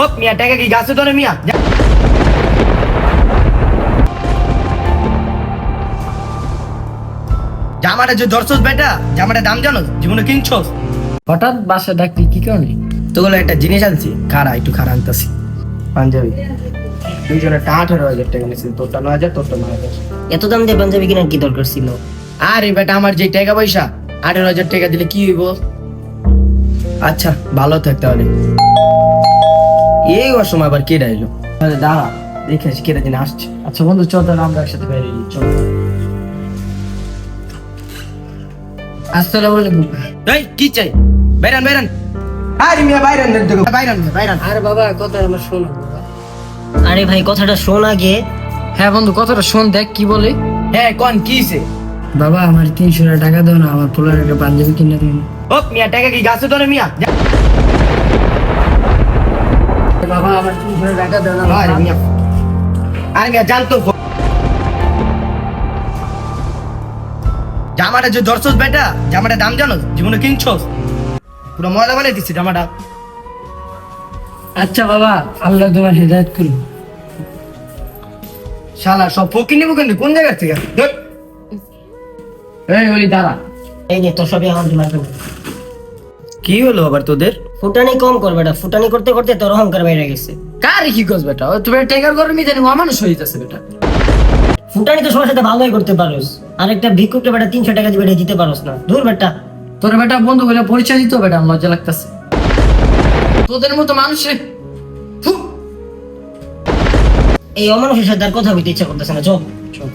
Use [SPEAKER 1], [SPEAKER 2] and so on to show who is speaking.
[SPEAKER 1] ও মিয়া টাকা কি গাছে ধরে মিয়া? জামাটা যে ধরছস বেটা, জামাটা দাম জানোস? জীবনে কিনছস?
[SPEAKER 2] হঠাৎ বাসা ডাকলি কি কারণে?
[SPEAKER 1] তোগুলো একটা জিনিস আনছি, খাড়া একটু খাড়া আনতাছি। পাঞ্জাবি দুইজনে 18,000 টাকা নিয়েছে, তোরটা 9,000, তোরটা 9,000।
[SPEAKER 3] এত দাম দিয়ে পাঞ্জাবি কেনার কি দরকার ছিল?
[SPEAKER 1] আরে বেটা আমার যে টাকা পয়সা 18,000 টাকা দিলে কি হইব? আচ্ছা ভালো থাকতে হবে। এই অসময় আবার কে ডাইলো? তাহলে দাঁড়া দেখে আসি কেটা দিন আসছে।
[SPEAKER 2] আচ্ছা বন্ধু চল তাহলে আমরা একসাথে বেরিয়ে যাই, চল। আসসালামু আলাইকুম।
[SPEAKER 1] এই কি চাই? বাইরান বাইরান। আরে মিয়া বাইরান দেখো, বাইরান বাইরান।
[SPEAKER 2] আরে বাবা কথা আমার শোনো বাবা।
[SPEAKER 3] আরে ভাই কথাটা শোন আগে।
[SPEAKER 2] হ্যাঁ বন্ধু কথাটা শোন, দেখ কি বলে।
[SPEAKER 1] হ্যাঁ কোন কিছে?
[SPEAKER 2] বাবা আমার 300 টাকা দাও না, আমার পোলার একটা পাঞ্জাবি কিনে দিন।
[SPEAKER 1] ও মিয়া টাকা কি গাছে ধরে মিয়া?
[SPEAKER 2] বাবা আমার 300 টাকা দাও না।
[SPEAKER 1] আরে মিয়া, আরে মিয়া জানতো জামাটা যে ধরছস বেটা, জামাটা দাম জানোস? জীবনে কিনছস? পুরো ময়লা বানাই দিচ্ছে জামাটা।
[SPEAKER 2] আচ্ছা বাবা আল্লাহ তোমার হেদায়েত করুন।
[SPEAKER 1] শালা সব ফকিনি মুকিনি কোন জায়গা থেকে? ধুর।
[SPEAKER 2] এই ওই দাঁড়া।
[SPEAKER 3] এই নে তোর সবই আমার জমা করবো।
[SPEAKER 1] কি হলো আবার তোদের?
[SPEAKER 3] ফুটানি কম কর বেটা, ফুটানি করতে করতে তোর অহংকার বাইরে গেছে।
[SPEAKER 2] কার কি কস বেটা? ও তুমি টেকার গরমই জানি অমানুষ হয়ে যাচ্ছে বেটা।
[SPEAKER 3] ফুটানি তো সবার সাথে ভালোই করতে পারোস, আর একটা ভিক্ষুককে বেটা 300 টাকা দিবে দিতে পারোস না। দূর বেটা।
[SPEAKER 2] তোর বেটা বন্ধু বলে পরিচয় দিত বেটা, আমার লজ্জা লাগতেছে। তোদের মতো মানুষে
[SPEAKER 3] এই অমানুষের সাথে আর কথা বলতে ইচ্ছা করতেছে না, চল।
[SPEAKER 2] চল।